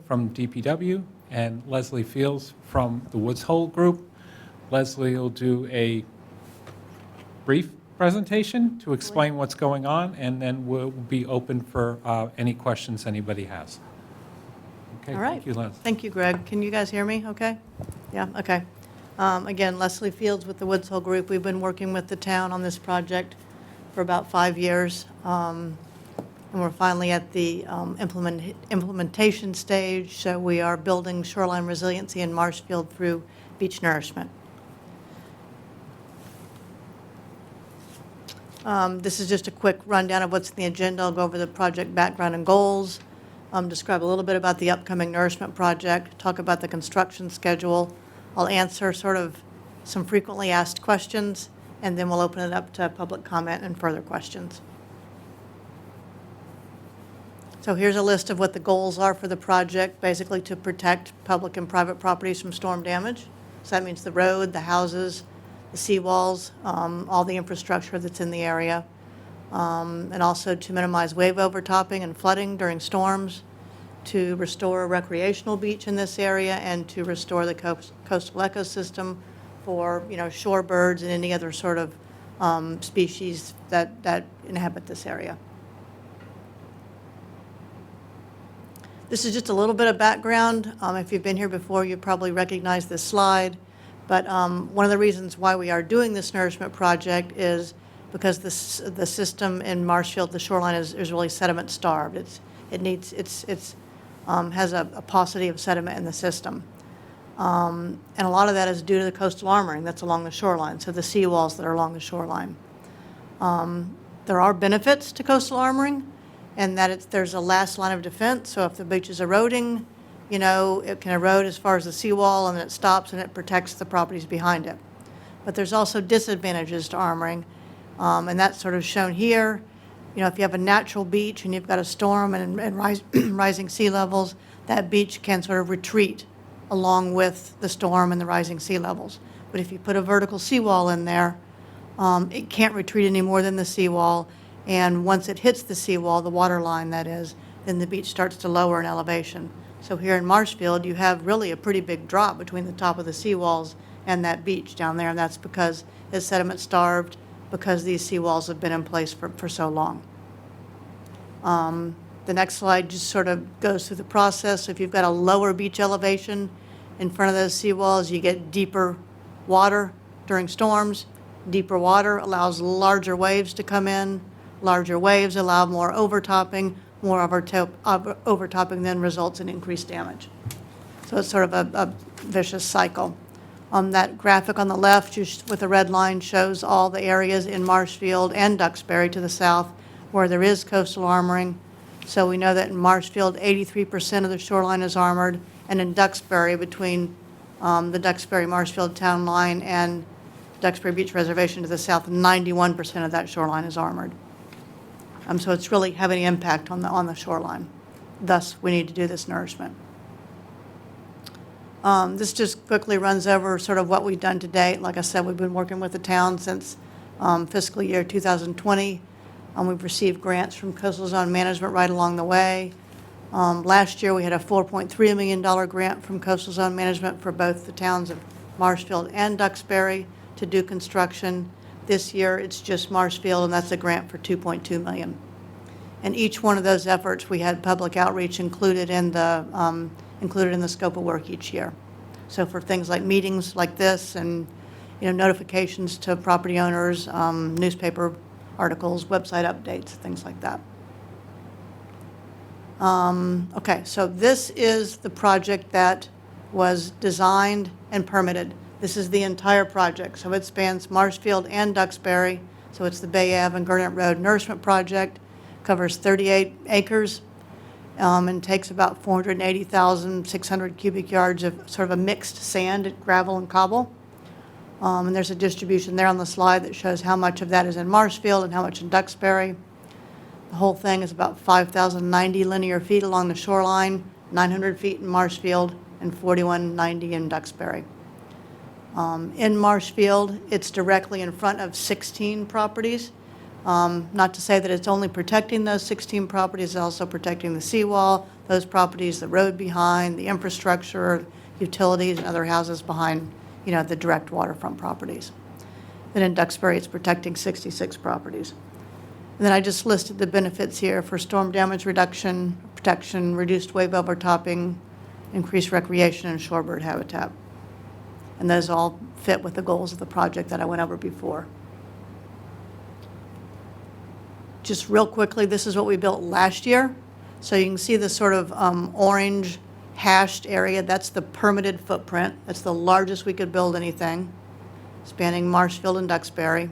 From DPW and Leslie Fields from the Woods Hole Group. Leslie will do a brief presentation to explain what's going on, and then we'll be open for any questions anybody has. Okay, All right. thank you, Leslie. Thank you, Greg. Can you guys hear me okay? Yeah, okay. Again, Leslie Fields with the Woods Hole Group. We've been working with the town on this project for about 5 years. And we're finally at the implementation stage, so we are building shoreline resiliency in Marshfield through beach nourishment. This is just a quick rundown of what's in the agenda. I'll go over the project background and goals, describe a little bit about the upcoming nourishment project, talk about the construction schedule. I'll answer sort of some frequently asked questions, and then we'll open it up to public comment and further questions. So here's a list of what the goals are for the project, basically to protect public and private properties from storm damage. So that means the road, the houses, the seawalls, all the infrastructure that's in the area, and also to minimize wave overtopping and flooding during storms, to restore a recreational beach in this area, and to restore the coastal ecosystem for, shorebirds and any other sort of species that inhabit this area. This is just a little bit of background. If you've been here before, you probably recognize this slide. But one of the reasons why we are doing this nourishment project is because the system in Marshfield, the shoreline, is really sediment starved. It has a paucity of sediment in the system. And a lot of that is due to the coastal armoring that's along the shoreline, so the seawalls that are along the shoreline. There are benefits to coastal armoring, and that there's a last line of defense. So if the beach is eroding, it can erode as far as the seawall, and then it stops and it protects the properties behind it. But there's also disadvantages to armoring, and that's sort of shown here. If you have a natural beach and you've got a storm and rising sea levels, that beach can sort of retreat along with the storm and the rising sea levels. But if you put a vertical seawall in there, it can't retreat any more than the seawall. And once it hits the seawall, the water line that is, then the beach starts to lower in elevation. So here in Marshfield, you have really a pretty big drop between the top of the seawalls and that beach down there, and that's because it's sediment starved, because these seawalls have been in place for so long. The next slide just sort of goes through the process. So if you've got a lower beach elevation in front of those seawalls, you get deeper water during storms. Deeper water allows larger waves to come in. Larger waves allow more overtopping. More overtopping then results in increased damage. So it's sort of a vicious cycle. That graphic on the left with the red line shows all the areas in Marshfield and Duxbury to the south where there is coastal armoring. So we know that in Marshfield, 83% of the shoreline is armored, and in Duxbury, between the Duxbury-Marshfield town line and Duxbury Beach Reservation to the south, 91% of that shoreline is armored. So it's really having an impact on the shoreline. Thus, we need to do this nourishment. This just quickly runs over sort of what we've done to date. Like I said, we've been working with the town since fiscal year 2020. We've received grants from Coastal Zone Management right along the way. Last year, we had a $4.3 million grant from Coastal Zone Management for both the towns of Marshfield and Duxbury to do construction. This year, it's just Marshfield, and that's a grant for $2.2 million. And each one of those efforts, we had public outreach included in the scope of work each year. So for things like meetings like this, and notifications to property owners, newspaper articles, website updates, things like that. Okay, so this is the project that was designed and permitted. This is the entire project, so it spans Marshfield and Duxbury. So it's the Bay Ave and Gurnett Road Nourishment Project, covers 38 acres, and takes about 480,600 cubic yards of sort of a mixed sand, gravel, and cobble. And there's a distribution there on the slide that shows how much of that is in Marshfield and how much in Duxbury. The whole thing is about 5,090 linear feet along the shoreline, 900 feet in Marshfield, and 4,190 in Duxbury. In Marshfield, it's directly in front of 16 properties. Not to say that it's only protecting those 16 properties, it's also protecting the seawall, those properties, the road behind, the infrastructure, utilities, and other houses behind, the direct waterfront properties. Then in Duxbury, it's protecting 66 properties. And then I just listed the benefits here for storm damage reduction, protection, reduced wave overtopping, increased recreation, and shorebird habitat. And those all fit with the goals of the project that I went over before. Just real quickly, this is what we built last year. So you can see the sort of orange hashed area. That's the permitted footprint. That's the largest we could build anything, spanning Marshfield and Duxbury.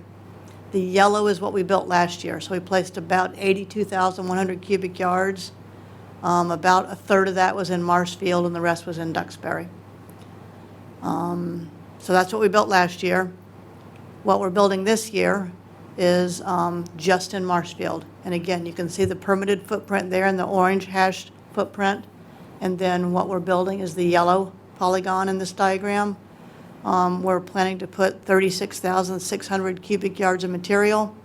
The yellow is what we built last year. So we placed about 82,100 cubic yards. About a third of that was in Marshfield and the rest was in Duxbury. So that's what we built last year. What we're building this year is just in Marshfield. And again, you can see the permitted footprint there in the orange hashed footprint. And then what we're building is the yellow polygon in this diagram. We're planning to put 36,600 cubic yards of material.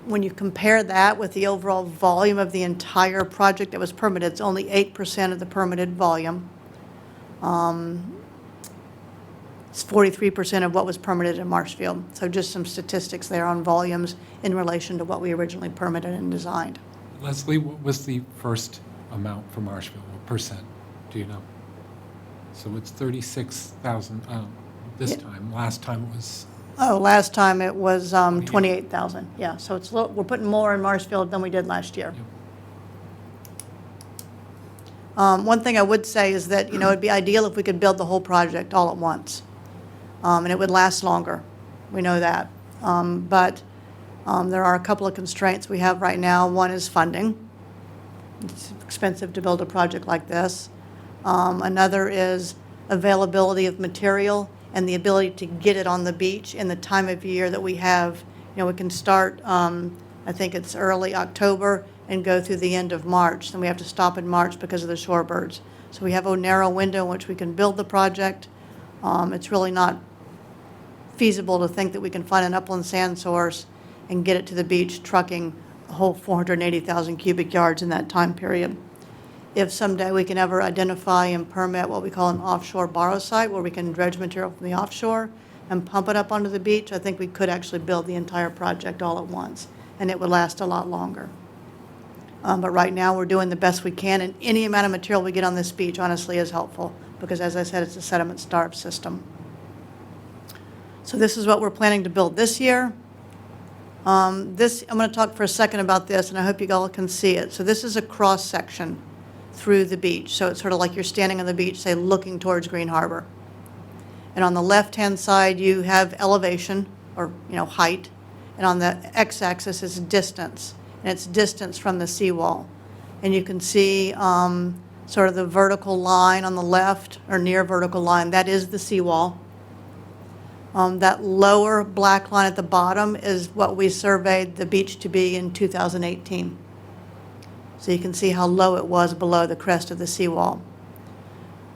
When you compare that with the overall volume of the entire project that was permitted, it's only 8% of the permitted volume. It's 43% of what was permitted in Marshfield. So just some statistics there on volumes in relation to what we originally permitted and designed. Leslie, what was the first amount for Marshfield? What percent? Do you know? So it's 36,000 this time. Last time it was... Oh, last time it was 28,000. Yeah, so it's we're putting more in Marshfield than we did last year. Yep. One thing I would say is that, it'd be ideal if we could build the whole project all at once. And it would last longer. We know that. But there are a couple of constraints we have right now. One is funding. It's expensive to build a project like this. Another is availability of material and the ability to get it on the beach in the time of year that we have. We can start, I think it's early October, and go through the end of March. Then we have to stop in March because of the shorebirds. So we have a narrow window in which we can build the project. It's really not feasible to think that we can find an upland sand source and get it to the beach trucking a whole 480,000 cubic yards in that time period. If someday we can ever identify and permit what we call an offshore borrow site, where we can dredge material from the offshore and pump it up onto the beach, I think we could actually build the entire project all at once, and it would last a lot longer. But right now, we're doing the best we can, and any amount of material we get on this beach, honestly, is helpful, because as I said, it's a sediment-starved system. So this is what we're planning to build this year. I'm going to talk for a second about this, and I hope you all can see it. So this is a cross-section through the beach. So it's sort of like you're standing on the beach, say, looking towards Green Harbor. And on the left-hand side, you have elevation, or height. And on the x-axis is distance, and it's distance from the seawall. And you can see sort of the vertical line on the left, or near vertical line, that is the seawall. That lower black line at the bottom is what we surveyed the beach to be in 2018. So you can see how low it was below the crest of the seawall.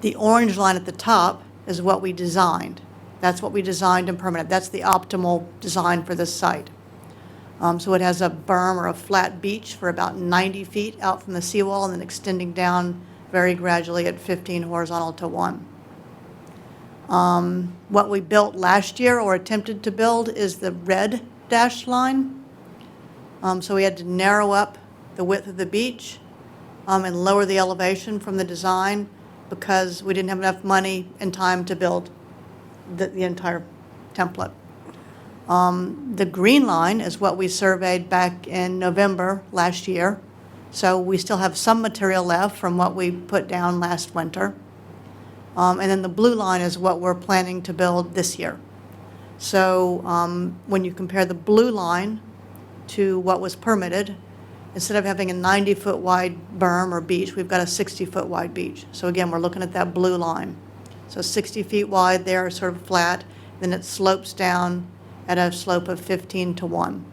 The orange line at the top is what we designed. That's what we designed and permitted. That's the optimal design for this site. So it has a berm or a flat beach for about 90 feet out from the seawall, and then extending down very gradually at 15 horizontal to 1. What we built last year, or attempted to build, is the red dashed line. So we had to narrow up the width of the beach and lower the elevation from the design, because we didn't have enough money and time to build the entire template. The green line is what we surveyed back in November last year. So we still have some material left from what we put down last winter. And then the blue line is what we're planning to build this year. So when you compare the blue line to what was permitted, instead of having a 90-foot wide berm or beach, we've got a 60-foot wide beach. So again, we're looking at that blue line. So 60 feet wide there, sort of flat, then it slopes down at a slope of 15 to 1.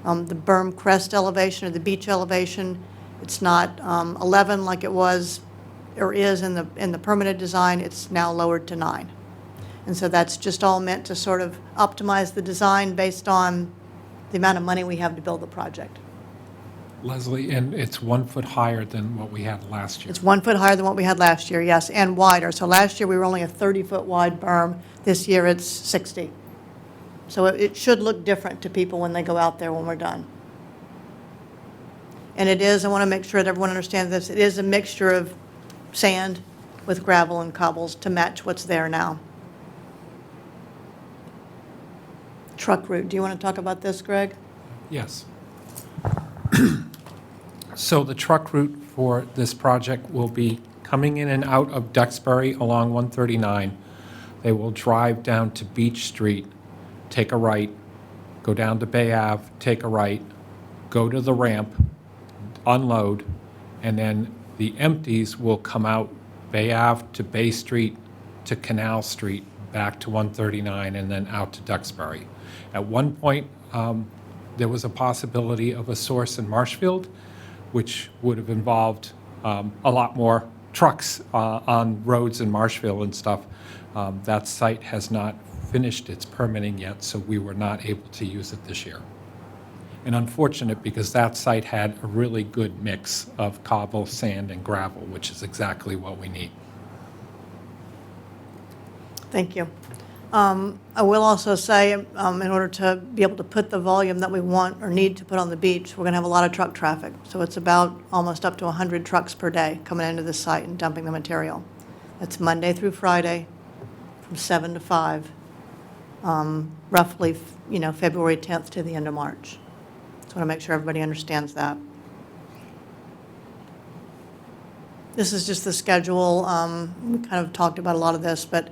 The berm crest elevation, or the beach elevation, it's not 11 like it was or is in the permitted design. It's now lowered to 9. And so that's just all meant to sort of optimize the design based on the amount of money we have to build the project. Leslie, and it's 1 foot higher than what we had last year. It's 1 foot higher than what we had last year, yes, and wider. So last year, we were only a 30-foot wide berm. This year, it's 60. So it should look different to people when they go out there when we're done. And it is, I want to make sure that everyone understands this, it is a mixture of sand with gravel and cobbles to match what's there now. Truck route, do you want to talk about this, Greg? Yes. So the truck route for this project will be coming in and out of Duxbury along 139. They will drive down to Beach Street, take a right, go down to Bay Ave, take a right, go to the ramp, unload, and then the empties will come out Bay Ave to Bay Street to Canal Street, back to 139, and then out to Duxbury. At one point, there was a possibility of a source in Marshfield, which would have involved a lot more trucks on roads in Marshfield and stuff. That site has not finished its permitting yet, so we were not able to use it this year. And unfortunate, because that site had a really good mix of cobble, sand, and gravel, which is exactly what we need. Thank you. I will also say, in order to be able to put the volume that we want or need to put on the beach, we're going to have a lot of truck traffic. So it's about almost up to 100 trucks per day coming into the site and dumping the material. That's Monday through Friday from 7 to 5, roughly, February 10th to the end of March. So I want to make sure everybody understands that. This is just the schedule. We kind of talked about a lot of this, but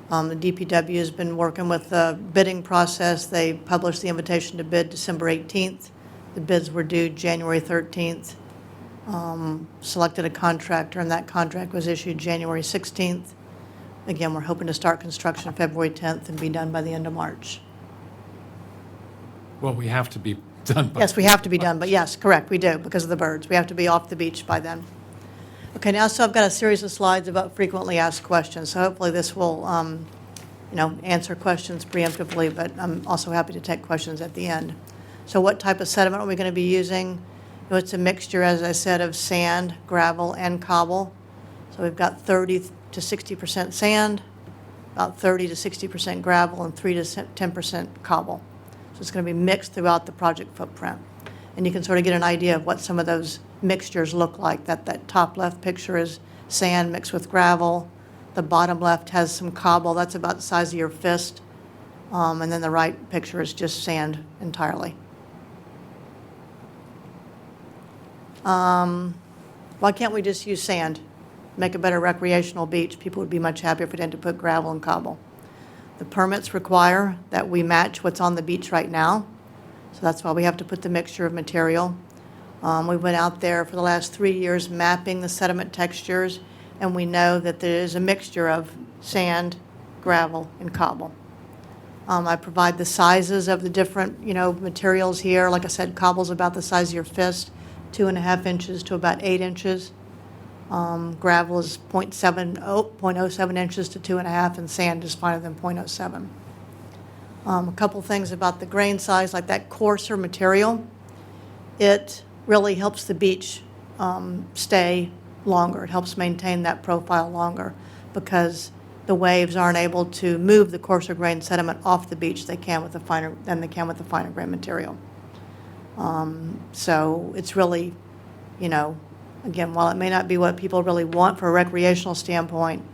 the DPW has been working with the bidding process. They published the invitation to bid December 18th. The bids were due January 13th. Selected a contractor, and that contract was issued January 16th. Again, we're hoping to start construction February 10th and be done by the end of March. Well, we have to be done by... Yes, we have to be done, but yes, correct, we do, because of the birds. We have to be off the beach by then. Okay, now, so I've got a series of slides about frequently asked questions, so hopefully this will, answer questions preemptively, but I'm also happy to take questions at the end. So what type of sediment are we going to be using? It's a mixture, as I said, of sand, gravel, and cobble. So we've got 30 to 60% sand, about 30 to 60% gravel, and 3 to 10% cobble. So it's going to be mixed throughout the project footprint. And you can sort of get an idea of what some of those mixtures look like. That top left picture is sand mixed with gravel. The bottom left has some cobble. That's about the size of your fist. And then the right picture is just sand entirely. Why can't we just use sand? Make a better recreational beach. People would be much happier if we didn't put gravel and cobble. The permits require that we match what's on the beach right now. So that's why we have to put the mixture of material. We went out there for the last 3 years mapping the sediment textures, and we know that there is a mixture of sand, gravel, and cobble. I provide the sizes of the different, materials here. Like I said, cobble's about the size of your fist, 2.5 inches to about 8 inches. Gravel is 0.07 inches to 2.5, and sand is finer than 0.07. A couple things about the grain size, like that coarser material, it really helps the beach stay longer. It helps maintain that profile longer because the waves aren't able to move the coarser grain sediment off the beach than they can with the finer grain material. So it's really, again, while it may not be what people really want for a recreational standpoint,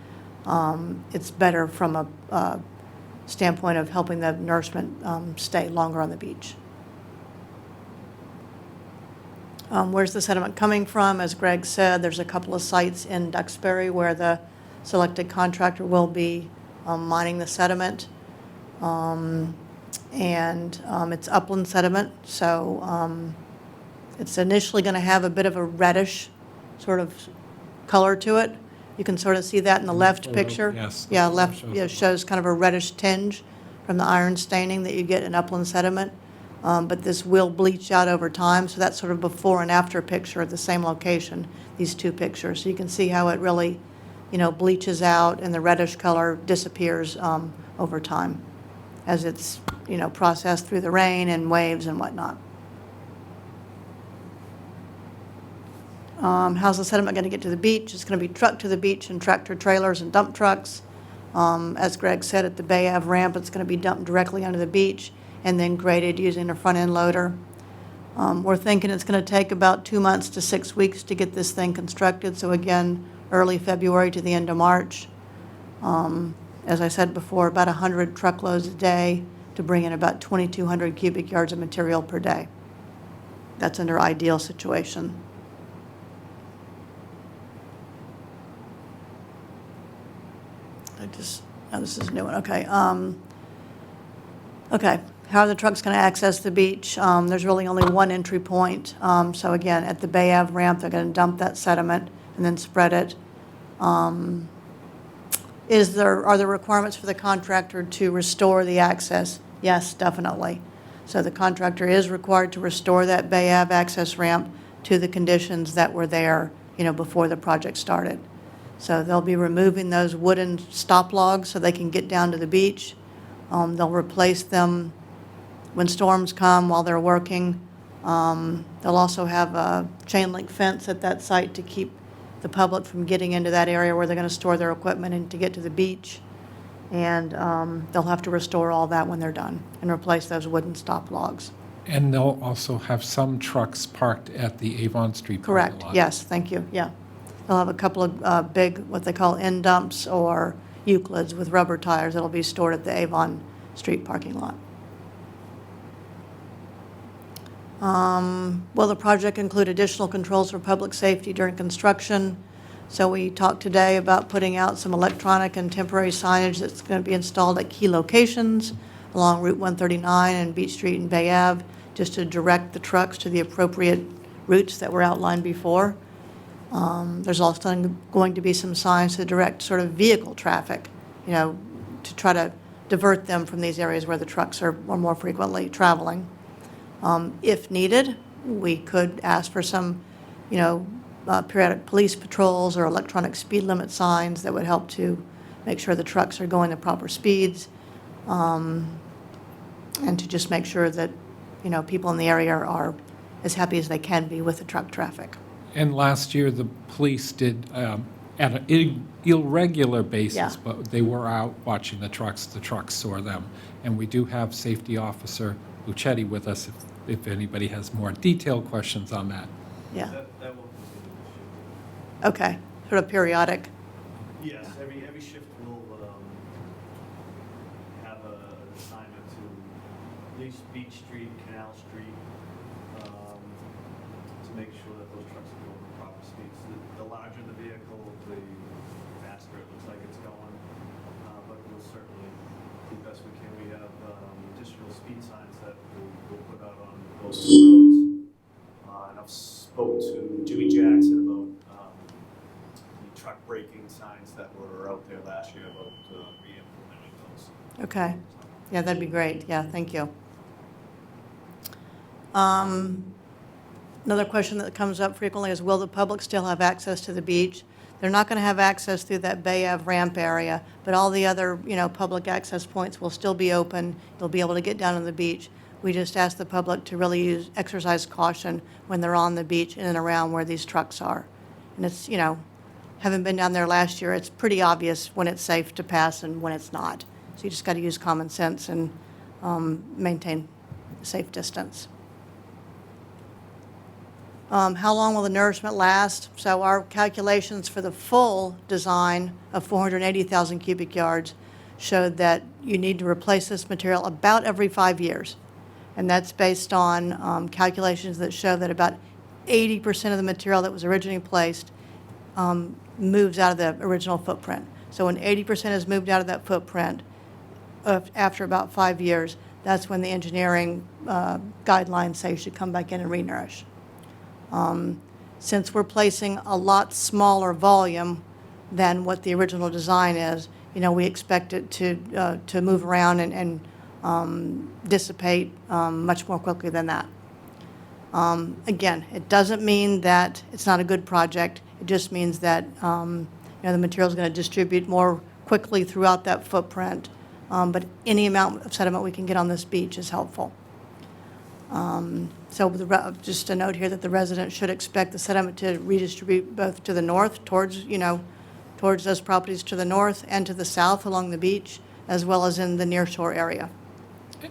it's better from a standpoint of helping the nourishment stay longer on the beach. Where's the sediment coming from? As Greg said, there's a couple of sites in Duxbury where the selected contractor will be mining the sediment. And it's upland sediment, so it's initially going to have a bit of a reddish sort of color to it. You can sort of see that in the left picture. Yes. Yeah, left shows kind of a reddish tinge from the iron staining that you get in upland sediment. But this will bleach out over time, so that's sort of before and after picture at the same location, these two pictures. So you can see how it really, bleaches out and the reddish color disappears over time as it's, processed through the rain and waves and whatnot. How's the sediment going to get to the beach? It's going to be trucked to the beach in tractor trailers and dump trucks. As Greg said, at the Bay Ave ramp, it's going to be dumped directly under the beach and then graded using a front-end loader. We're thinking it's going to take about 2 months to 6 weeks to get this thing constructed, so again, early February to the end of March. As I said before, about 100 truckloads a day to bring in about 2,200 cubic yards of material per day. That's under ideal situation. This is a new one, okay. Okay, how are the trucks going to access the beach? There's really only one entry point. So again, at the Bay Ave ramp, they're going to dump that sediment and then spread it. Are there requirements for the contractor to restore the access? Yes, definitely. So the contractor is required to restore that Bay Ave access ramp to the conditions that were there, before the project started. So they'll be removing those wooden stop logs so they can get down to the beach. They'll replace them when storms come while they're working. They'll also have a chain link fence at that site to keep the public from getting into that area where they're going to store their equipment and to get to the beach. And they'll have to restore all that when they're done and replace those wooden stop logs. And they'll also have some trucks parked at the Avon Street parking Correct, lot. yes, thank you, yeah. They'll have a couple of big, what they call end dumps or Euclids with rubber tires that'll be stored at the Avon Street parking lot. Will the project include additional controls for public safety during construction? So we talked today about putting out some electronic and temporary signage that's going to be installed at key locations along Route 139 and Beach Street and Bay Ave, just to direct the trucks to the appropriate routes that were outlined before. There's also going to be some signs to direct sort of vehicle traffic, to try to divert them from these areas where the trucks are more frequently traveling. If needed, we could ask for some, periodic police patrols or electronic speed limit signs that would help to make sure the trucks are going the proper speeds, and to just make sure that, people in the area are as happy as they can be with the truck traffic. And last year, the police did, at an irregular basis, Yeah. but they were out watching the trucks saw them. And we do have Safety Officer Lucetti with us if anybody has more detailed questions on that. Yeah, That won't be an issue. okay, sort of periodic. Yes, every shift will have an assignment to at least Beach Street, Canal Street, to make sure that those trucks are going the proper speeds. The larger the vehicle, the faster it looks like it's going, but we'll certainly do the best we can. We have additional speed signs that we'll put out on those roads. And I've spoke to Jimmy Jackson about the truck braking signs that were out there last year about re-implementing those. Okay, yeah, that'd be great, yeah, thank you. Another question that comes up frequently is, will the public still have access to the beach? They're not going to have access through that Bay Ave ramp area, but all the other, public access points will still be open. They'll be able to get down on the beach. We just ask the public to really exercise caution when they're on the beach in and around where these trucks are. And it's, having been down there last year, it's pretty obvious when it's safe to pass and when it's not. So you just got to use common sense and maintain a safe distance. How long will the nourishment last? So our calculations for the full design of 480,000 cubic yards showed that you need to replace this material about every 5 years. And that's based on calculations that show that about 80% of the material that was originally placed moves out of the original footprint. So when 80% has moved out of that footprint, after about 5 years, that's when the engineering guidelines say you should come back in and re-nourish. Since we're placing a lot smaller volume than what the original design is, we expect it to move around and dissipate much more quickly than that. Again, it doesn't mean that it's not a good project. It just means that the material is going to distribute more quickly throughout that footprint, but any amount of sediment we can get on this beach is helpful. So just a note here that the residents should expect the sediment to redistribute both to the north, towards those properties to the north, and to the south along the beach, as well as in the nearshore area.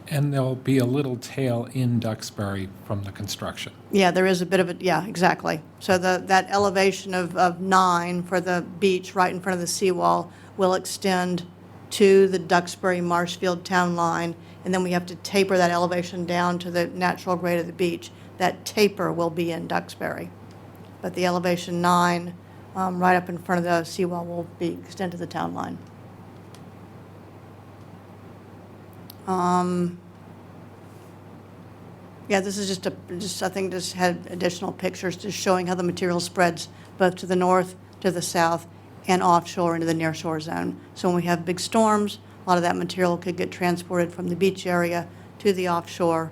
And there'll be a little tail in Duxbury from the construction. Yeah, there is a bit of it, yeah, exactly. So that elevation of 9 for the beach right in front of the seawall will extend to the Duxbury Marshfield town line, and then we have to taper that elevation down to the natural grade of the beach. That taper will be in Duxbury. But the elevation 9, right up in front of the seawall, will be extended to the town line. Yeah, this is I think just had additional pictures just showing how the material spreads both to the north, to the south, and offshore into the nearshore zone. So when we have big storms, a lot of that material could get transported from the beach area to the offshore.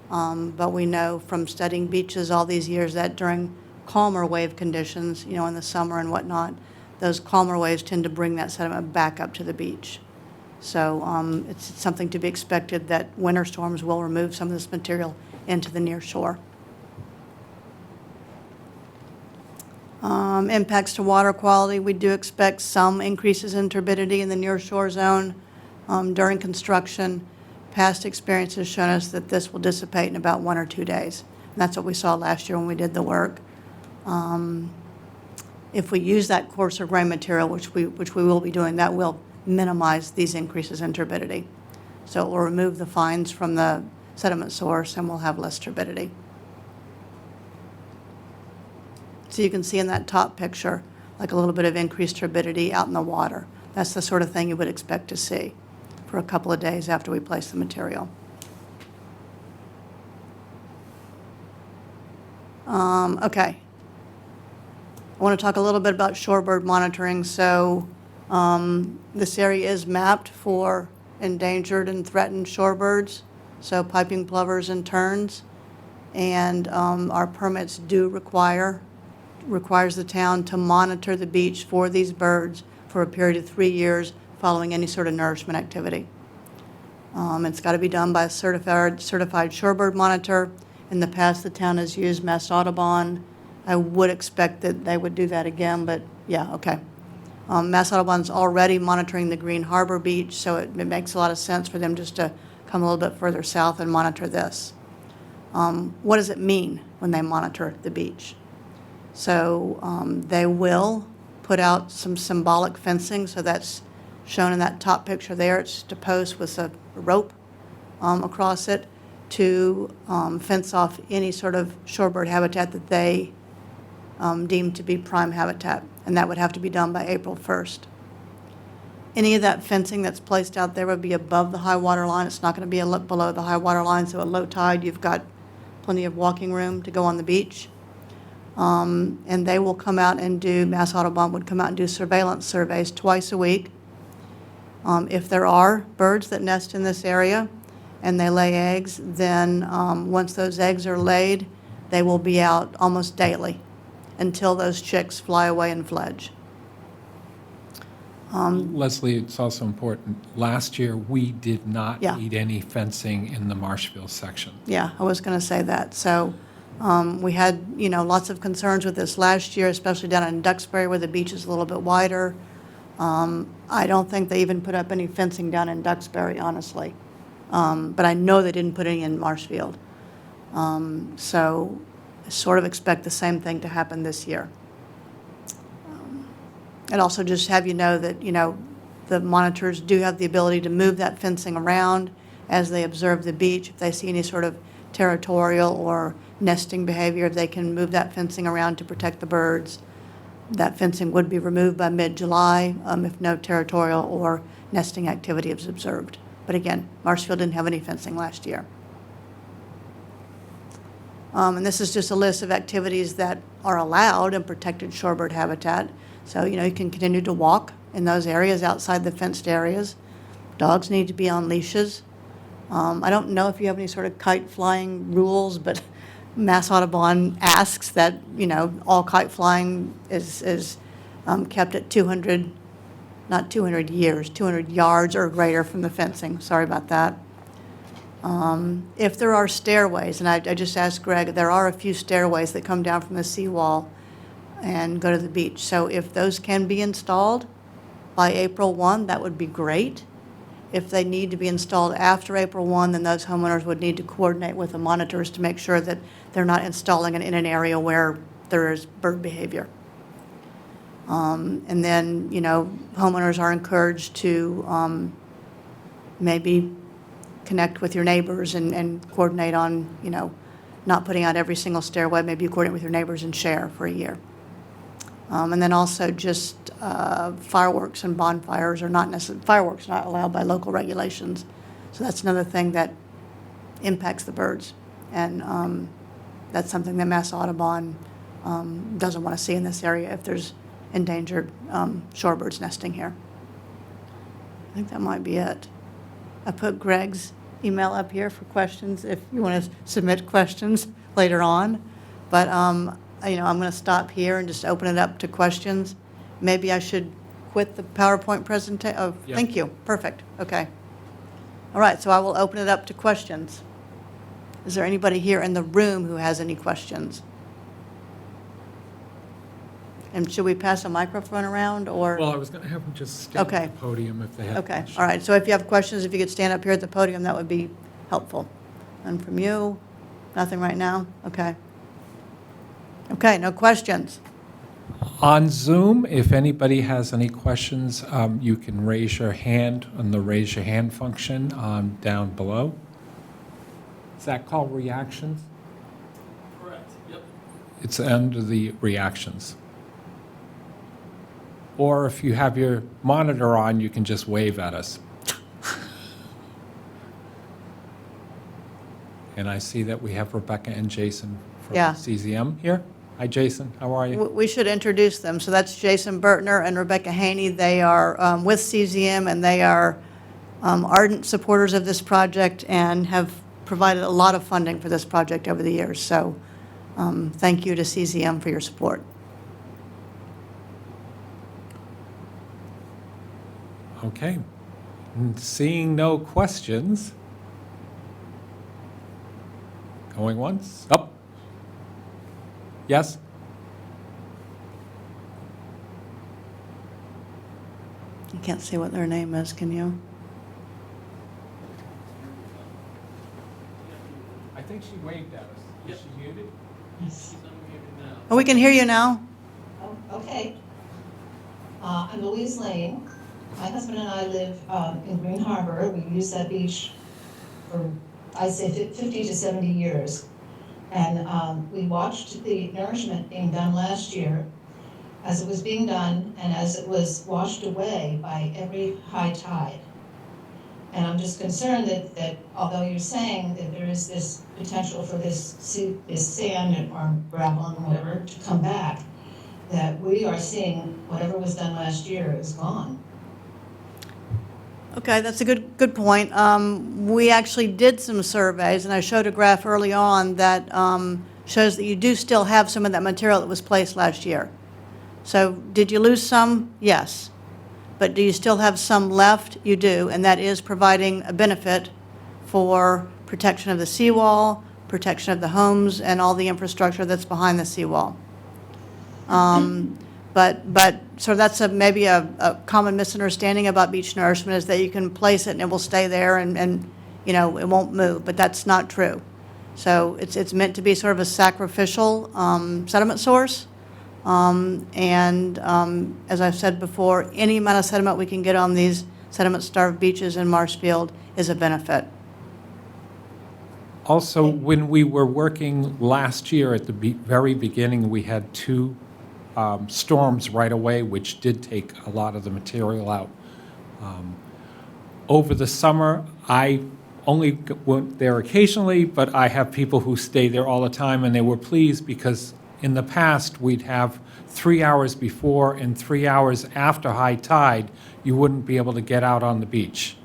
But we know from studying beaches all these years that during calmer wave conditions, in the summer and whatnot, those calmer waves tend to bring that sediment back up to the beach. So it's something to be expected that winter storms will remove some of this material into the near shore. Impacts to water quality, we do expect some increases in turbidity in the near shore zone during construction. Past experience has shown us that this will dissipate in about 1 or 2 days. And that's what we saw last year when we did the work. If we use that coarser grain material, which we will be doing, that will minimize these increases in turbidity. So it will remove the fines from the sediment source and we'll have less turbidity. So you can see in that top picture, like a little bit of increased turbidity out in the water. That's the sort of thing you would expect to see for a couple of days after we place the material. Okay. I want to talk a little bit about shorebird monitoring. So this area is mapped for endangered and threatened shorebirds, so piping plovers and terns. And our permits do requires the town to monitor the beach for these birds for a period of 3 years following any sort of nourishment activity. It's got to be done by a certified shorebird monitor. In the past, the town has used Mass Audubon. I would expect that they would do that again, but yeah, okay. Mass Audubon's already monitoring the Green Harbor Beach, so it makes a lot of sense for them just to come a little bit further south and monitor this. What does it mean when they monitor the beach? So they will put out some symbolic fencing, so that's shown in that top picture there. It's just a post with a rope across it to fence off any sort of shorebird habitat that they deem to be prime habitat, and that would have to be done by April 1st. Any of that fencing that's placed out there would be above the high water line. It's not going to be below the high water line, so at low tide you've got plenty of walking room to go on the beach. And they will come out and Mass Audubon would come out and do surveillance surveys twice a week. If there are birds that nest in this area and they lay eggs, then once those eggs are laid, they will be out almost daily until those chicks fly away and fledge. Leslie, it's also important, last year we did not need any fencing in the Marshfield section. Yeah, I was going to say that. So we had, lots of concerns with this last year, especially down in Duxbury where the beach is a little bit wider. I don't think they even put up any fencing down in Duxbury, honestly. But I know they didn't put any in Marshfield. So I sort of expect the same thing to happen this year. And also just have you know that, the monitors do have the ability to move that fencing around as they observe the beach. If they see any sort of territorial or nesting behavior, they can move that fencing around to protect the birds. That fencing would be removed by mid-July if no territorial or nesting activity is observed. But again, Marshfield didn't have any fencing last year. And this is just a list of activities that are allowed in protected shorebird habitat. So, you can continue to walk in those areas outside the fenced areas. Dogs need to be on leashes. I don't know if you have any sort of kite flying rules, but Mass Audubon asks that, all kite flying is kept at 200 not 200 years, 200 yards or greater from the fencing. Sorry about that. If there are stairways, and I just asked Greg, there are a few stairways that come down from the seawall and go to the beach. So if those can be installed by April 1, that would be great. If they need to be installed after April 1, then those homeowners would need to coordinate with the monitors to make sure that they're not installing it in an area where there is bird behavior. And then, homeowners are encouraged to maybe connect with your neighbors and coordinate on, not putting out every single stairway. Maybe you coordinate with your neighbors and share for a year. And then also just fireworks and bonfires are not necessarily, fireworks are not allowed by local regulations. So that's another thing that impacts the birds. And that's something that Mass Audubon doesn't want to see in this area if there's endangered shorebirds nesting here. I think that might be it. I put Greg's email up here for questions if you want to submit questions later on. But, I'm going to stop here and just open it up to questions. Maybe I should quit the PowerPoint presentation. Oh, Yeah. Thank you. Perfect. Okay. All right, so I will open it up to questions. Is there anybody here in the room who has any questions? And should we pass a microphone around, or? Well, I was going to have them just stand Okay. at the podium if they have Okay, questions. all right. So if you have questions, if you could stand up here at the podium, that would be helpful. And from you, nothing right now? Okay. Okay, no questions. On Zoom, if anybody has any questions, you can raise your hand on the raise your hand function down below. Is that called reactions? Correct, yep. It's under the reactions. Or if you have your monitor on, you can just wave at us. And I see that we have Rebecca and Jason from Yeah. CZM here. Hi, Jason. How are you? We should introduce them. So that's Jason Bertner and Rebecca Haney. They are with CZM, and they are ardent supporters of this project and have provided a lot of funding for this project over the years. So thank you to CZM for your support. Okay. Seeing no questions. Going once? Up. Yes? You can't see what their name is, can you? I think she waved at us. Is she muted? She's unmuted now. Oh, we can hear you now. Oh, okay. I'm Louise Lane. My husband and I live in Green Harbor. We use that beach for, I'd say, 50 to 70 years. And we watched the Nourishment being done last year as it was being done and as it was washed away by every high tide. And I'm just concerned that although you're saying that there is this potential for this sand or gravel and whatever to come back, that we are seeing whatever was done last year is gone. Okay, that's a good point. We actually did some surveys, and I showed a graph early on that shows that you do still have some of that material that was placed last year. So did you lose some? Yes. But do you still have some left? You do, and that is providing a benefit for protection of the seawall, protection of the homes, and all the infrastructure that's behind the seawall. But so that's maybe a common misunderstanding about beach nourishment, is that you can place it and it will stay there and it won't move, but that's not true. So it's meant to be sort of a sacrificial sediment source. As I've said before, any amount of sediment we can get on these sediment-starved beaches in Marshfield is a benefit. Also, when we were working last year at the very beginning, we had two storms right away, which did take a lot of the material out. Over the summer, I only went there occasionally, but I have people who stay there all the time, and they were pleased because in the past, we'd have 3 hours before and 3 hours after high tide, you wouldn't be able to get out on the beach.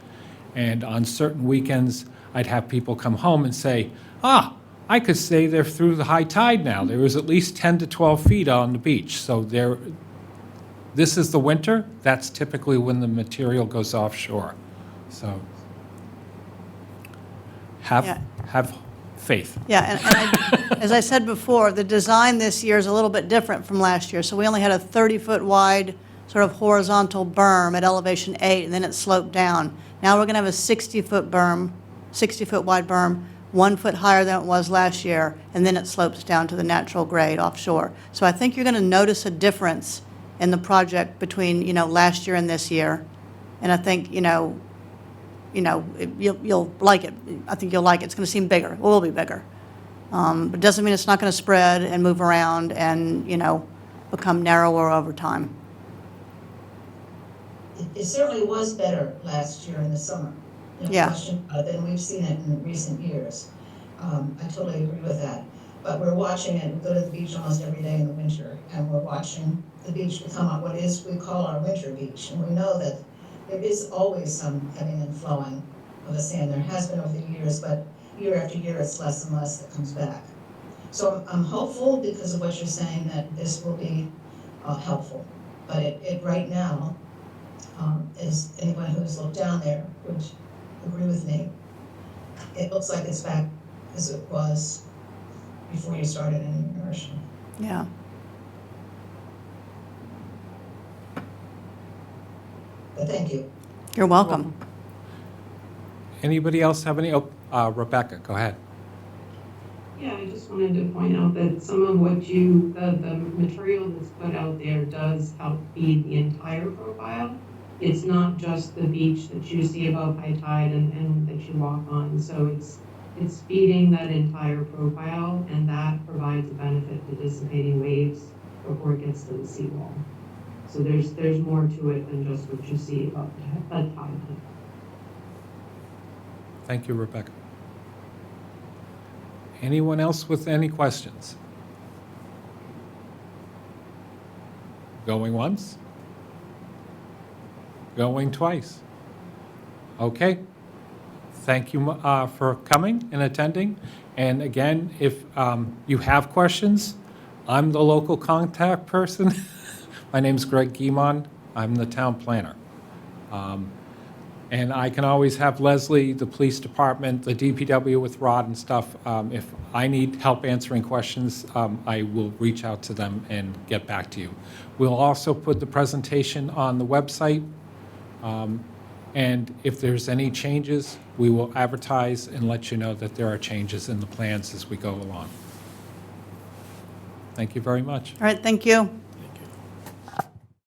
And on certain weekends, I'd have people come home and say, I could stay there through the high tide now. There was at least 10 to 12 feet on the beach. So this is the winter, that's typically when the material goes offshore. So Yeah. have faith. Yeah, as I said before, the design this year is a little bit different from last year. So we only had a 30-foot wide sort of horizontal berm at elevation 8, and then it sloped down. Now we're going to have a 60-foot berm, 60-foot wide berm, 1 foot higher than it was last year, and then it slopes down to the natural grade offshore. So I think you're going to notice a difference in the project between, last year and this year. And I think, you'll like it. I think you'll like it. It's going to seem bigger. It will be bigger. But it doesn't mean it's not going to spread and move around and, become narrower over time. It certainly was better last year in the summer. No Yeah. question than we've seen it in recent years. I totally agree with that. But we're watching it. We go to the beach almost every day in the winter, and we're watching the beach become what we call our winter beach. And we know that there is always some ebbing and flowing of the sand. There has been over the years, but year after year, it's less and less that comes back. So I'm hopeful because of what you're saying that this will be helpful. But it right now, as anyone who's looked down there would agree with me, it looks like it's back as it was before you started any nourishment. Yeah. But thank you. You're welcome. Anybody else have any? Rebecca, go ahead. Yeah, I just wanted to point out that some of what the material that's put out there does help feed the entire profile. It's not just the beach that you see above high tide and that you walk on. So it's feeding that entire profile, and that provides a benefit to dissipating waves before it gets to the seawall. So there's more to it than just what you see above tide. Thank you, Rebecca. Anyone else with any questions? Going once? Going twice? Okay. Thank you for coming and attending. And again, if you have questions, I'm the local contact person. My name's Greg Guimond. I'm the town planner. And I can always have Leslie, the police department, the DPW with Rod and stuff. If I need help answering questions, I will reach out to them and get back to you. We'll also put the presentation on the website. And if there's any changes, we will advertise and let you know that there are changes in the plans as we go along. Thank you very much. All right, thank you.